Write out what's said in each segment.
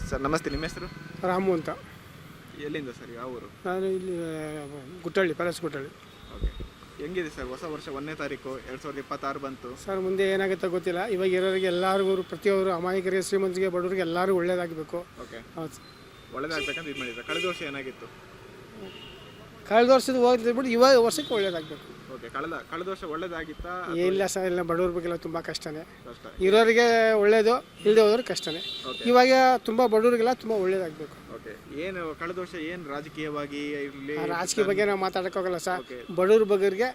Sir ನಮಸ್ತೆ, ನಿಮ್ಮ ಹೆಸರು? ರಾಮು ಅಂತ. ಎಲ್ಲಿಂದ ಸರ್, ಯಾವ ಊರು? ನಾನು ಇಲ್ಲಿ ಗುಟ್ಟಳ್ಳಿ, ಪ್ಯಾಲೇಸ್ ಗುಟ್ಟಳ್ಳಿ. ಓಕೆ, ಹೆಂಗಿದೆ ಸರ್ ಹೊಸ ವರ್ಷ 1ನೇ ತಾರೀಕು 2026 ಬಂತು ಸರ್, ಮುಂದೆ ಏನಾಗುತ್ತೆ ಗೊತ್ತಿಲ್ಲ. ಇವಾಗ ಇರೋರಿಗೆ ಎಲ್ಲರಿಗೂ, ಪ್ರತಿಯೊಬ್ಬರು ಅಮಾಯಕರಿಗೆ, ಶ್ರೀಮಂತರಿಗೆ, ಬಡವರಿಗೆ ಎಲ್ಲರಿಗೂ ಒಳ್ಳೇದಾಗಬೇಕು. ಓಕೆ, ಹೌದು. ಒಳ್ಳೇದಾಗಬೇಕಂತ ಇದು ಮಾಡಿದ್ರೆ ಕಳೆದ ವರ್ಷ ಏನಾಗಿತ್ತು? ಕಳೆದ ವರ್ಷದ ಹೋಗ್ಬಿಟ್ಟು ಇವಾಗ ವರ್ಷಕ್ಕೆ ಒಳ್ಳೇದಾಗಬೇಕು. ಓಕೆ, ಕಳೆದ ವರ್ಷ ಒಳ್ಳೇದಾಗಿತ್ತಾ? ಇಲ್ಲ ಸರ್, ಇಲ್ಲ, ಬಡವ್ರ ಬಗ್ಗೆಲ್ಲ ತುಂಬ ಕಷ್ಟನೇ. ಕಷ್ಟ ಇರೋರಿಗೆ ಒಳ್ಳೇದು, ಇಲ್ಲದೆ ಹೋದ್ರೆ ಕಷ್ಟನೇ. ಇವಾಗ ತುಂಬ ಬಡವರಿಗೆಲ್ಲ ತುಂಬ ಒಳ್ಳೇದಾಗಬೇಕು. ಓಕೆ, ಏನು ಕಳೆದ ವರ್ಷ ಏನು ರಾಜಕೀಯವಾಗಿ ಇರಲಿ, ರಾಜಕೀಯ ಬಗ್ಗೆ ನಾವು ಮಾತಾಡೋಕ್ಕಾಗಲ್ಲ ಸರ್. ಬಡವ್ರ ಬಗ್ಗರಿಗೆ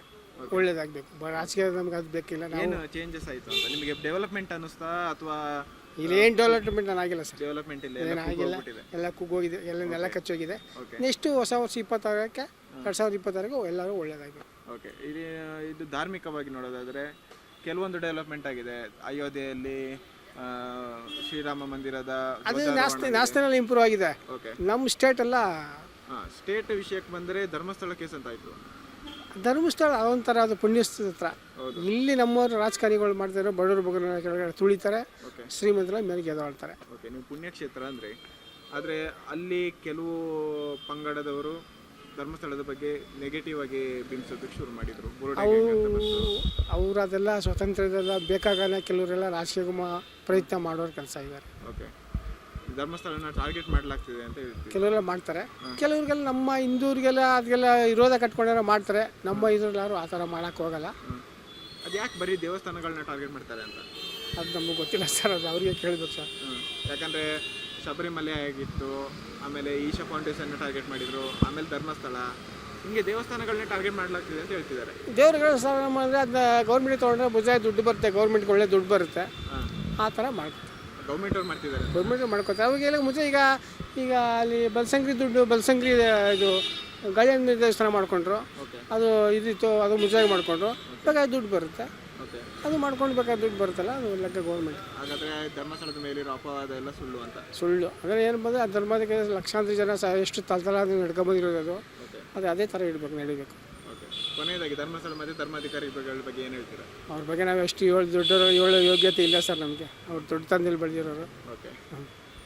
ಒಳ್ಳೇದಾಗಬೇಕು. ರಾಜಕೀಯ ನಮ್ಗೆ ಅದು ಬೇಕಿಲ್ಲ. ಏನು ಚೇಂಜಸ್ ಆಯಿತು ಅಂತ ನಿಮಗೆ? ಡೆವಲಪ್ಮೆಂಟ್ ಅನ್ನಿಸ್ತಾ ಅಥವಾ ಇಲ್ಲೇನು ಡೆವಲಪ್ಮೆಂಟ್ ಆಗಿಲ್ಲ ಸರ್. ಡೆವಲಪ್ಮೆಂಟ್ ಇಲ್ಲ, ಏನಾಗಿಲ್ಲ, ಎಲ್ಲ ಕುಗ್ಗೋಗಿದೆ, ಎಲ್ಲ ಕಚ್ಚೋಗಿದೆ. ನೆಕ್ಸ್ಟು ಹೊಸ ವರ್ಷ 26ಕ್ಕೆ 2026ಗೆ ಎಲ್ಲರೂ ಒಳ್ಳೇದಾಗಬೇಕು. ಓಕೆ, ಇದು ಧಾರ್ಮಿಕವಾಗಿ ನೋಡೋದಾದರೆ ಕೆಲವೊಂದು ಡೆವಲಪ್ಮೆಂಟ್ ಆಗಿದೆ. ಅಯೋಧ್ಯೆಯಲ್ಲಿ ಶ್ರೀರಾಮ ಮಂದಿರದ ಅದೇ ನ್ಯಾಷನಲ್ ಇಂಪ್ರೂವ್ ಆಗಿದೆ. ಓಕೆ, ನಮ್ಮ ಸ್ಟೇಟ್ ಎಲ್ಲ ಸ್ಟೇಟ್ ವಿಷಯಕ್ಕೆ ಬಂದರೆ ಧರ್ಮಸ್ಥಳ ಕೇಸ್ ಅಂತ ಆಯಿತು. ಧರ್ಮಸ್ಥಳ ಅದೊಂಥರ, ಅದು ಪುಣ್ಯಕ್ಷೇತ್ರ. ಇಲ್ಲಿ ನಮ್ಮವರು ರಾಜಕಾರಣಿಗಳು ಮಾಡ್ತಾರೆ, ಬಡವರು ಬಗ್ಗರ ಕೆಳಗಡೆ ತುಳಿತಾರೆ, ಶ್ರೀಮಂತರ ಮೇಲೆ ಗೆದ್ದಾಡ್ತಾರೆ. ಓಕೆ, ನೀವು ಪುಣ್ಯಕ್ಷೇತ್ರ ಅಂದರೆ, ಆದರೆ ಅಲ್ಲಿ ಕೆಲವು ಪಂಗಡದವರು ಧರ್ಮಸ್ಥಳದ ಬಗ್ಗೆ ನೆಗೆಟಿವ್ ಆಗಿ ಬಿಂಬಿಸೋದಕ್ಕೆ ಶುರು ಮಾಡಿದರು. ಅವರು ಅದೆಲ್ಲ ಸ್ವಾತಂತ್ರ್ಯದೆಲ್ಲ ಬೇಕಾಗಲ್ಲ. ಕೆಲವರೆಲ್ಲ ರಾಜಕೀಯ ಪ್ರಯತ್ನ ಮಾಡೋರು ಕೆಲಸ ಇದ್ದಾರೆ. ಓಕೆ, ಧರ್ಮಸ್ಥಳನ ಟಾರ್ಗೆಟ್ ಮಾಡಲಾಗ್ತಿದೆ ಅಂತ ಹೇಳ್ತೀವಿ. ಕೆಲವರೆಲ್ಲ ಮಾಡ್ತಾರೆ. ಕೆಲವ್ರಿಗೆಲ್ಲ ನಮ್ಮ ಹಿಂದೂರಿಗೆಲ್ಲ ಅದೆಲ್ಲ ವಿರೋಧ ಕಟ್ಕೊಂಡಾರ ಮಾಡ್ತಾರೆ. ನಮ್ಮ ಇದ್ರಲ್ಲಿ ಯಾರು ಆ ಥರ ಮಾಡೋಕ್ಕೆ ಹೋಗಲ್ಲ. ಅದು ಯಾಕೆ ಬರೀ ದೇವಸ್ಥಾನಗಳನ್ನ ಟಾರ್ಗೆಟ್ ಮಾಡ್ತಾರೆ ಅಂತ ಅದು ನಮಗೆ ಗೊತ್ತಿಲ್ಲ ಸರ್. ಅದು ಅವರಿಗೆ ಕೇಳಬೇಕು ಸರ್. ಯಾಕಂದರೆ ಶಬರಿಮಲೆ ಆಗಿತ್ತು, ಆಮೇಲೆ ಈಶಾ ಫೌಂಡೇಶನ್ನ ಟಾರ್ಗೆಟ್ ಮಾಡಿದರು, ಆಮೇಲೆ ಧರ್ಮಸ್ಥಳ, ಹಿಂಗೆ ದೇವಸ್ಥಾನಗಳನ್ನ ಟಾರ್ಗೆಟ್ ಮಾಡಲಾಗ್ತಿದೆ ಅಂತ ಹೇಳ್ತಿದ್ದಾರೆ. ದೇವ್ರುಗಳ ಸ್ಥಾನ ಮಾಡಿದ್ರೆ ಅದನ್ನ ಗೌರ್ಮೆಂಟ್ ತೊಗೊಂಡ್ರೆ ಮುಜಾಯಿ ದುಡ್ಡು ಬರುತ್ತೆ, ಗೌರ್ಮೆಂಟ್ಗೆ ಒಳ್ಳೆ ದುಡ್ಡು ಬರುತ್ತೆ. ಆ ಥರ ಮಾಡ್ತಾರೆ. ಗೌರ್ಮೆಂಟ್ ಅವ್ರು ಮಾಡ್ತಿದ್ದಾರೆ, ಗೌರ್ಮೆಂಟ್ ಮಾಡ್ಕೊತಾರೆ. ಅವಾಗೆಲ್ಲ ಮುಂಚೆ ಈಗ ಅಲ್ಲಿ ಬಲಸಂಗ್ರಿ ದುಡ್ಡು, ಬಲಸಂಗ್ರಿ ಇದು ಗಾಳಿಯನ್ನು ದೇವಸ್ಥಾನ ಮಾಡಿಕೊಂಡ್ರು. ಅದು ಇದಿತ್ತು, ಅದು ಮುಜಾಗಿ ಮಾಡಿಕೊಂಡ್ರು. ಬೇಕಾದ್ರೆ ದುಡ್ಡು ಬರುತ್ತೆ, ಅದು ಮಾಡ್ಕೊಂಡು ಬೇಕಾದ್ರೆ ದುಡ್ಡು ಬರುತ್ತಲ್ಲ, ಅದು ಲೆಕ್ಕ ಗೌರ್ಮೆಂಟ್. ಹಾಗಾದರೆ ಧರ್ಮಸ್ಥಳದ ಮೇಲಿರೋ ಅಪವಾದ ಎಲ್ಲ ಸುಳ್ಳು ಅಂತ? ಸುಳ್ಳು. ಅಂದರೆ ಏನು ಬಂದರೆ ಆ ಧರ್ಮಕ್ಕೆ ಲಕ್ಷಾಂತರ ಜನ ಎಷ್ಟು ತಲತಲ ನಡ್ಕೊಂಬಂದಿರೋದು, ಅದು ಅದೇ ಥರ ಇಡಬೇಕು, ನಡಿಬೇಕು. ಓಕೆ, ಕೊನೆಯದಾಗಿ ಧರ್ಮಸ್ಥಳ ಮತ್ತು ಧರ್ಮಾಧಿಕಾರಿಗಳ ಬಗ್ಗೆ ಏನು ಹೇಳ್ತೀರಾ? ಅವ್ರ ಬಗ್ಗೆ ನಾವು ಎಷ್ಟು ದೊಡ್ಡವರು ಯೋಗ್ಯತೆ ಇಲ್ಲ ಸರ್ ನಮಗೆ. ಅವ್ರು ದೊಡ್ಡ ತಂದೆಯಲ್ಲಿ ಬೆಳೆದಿರೋರು. ಓಕೆ.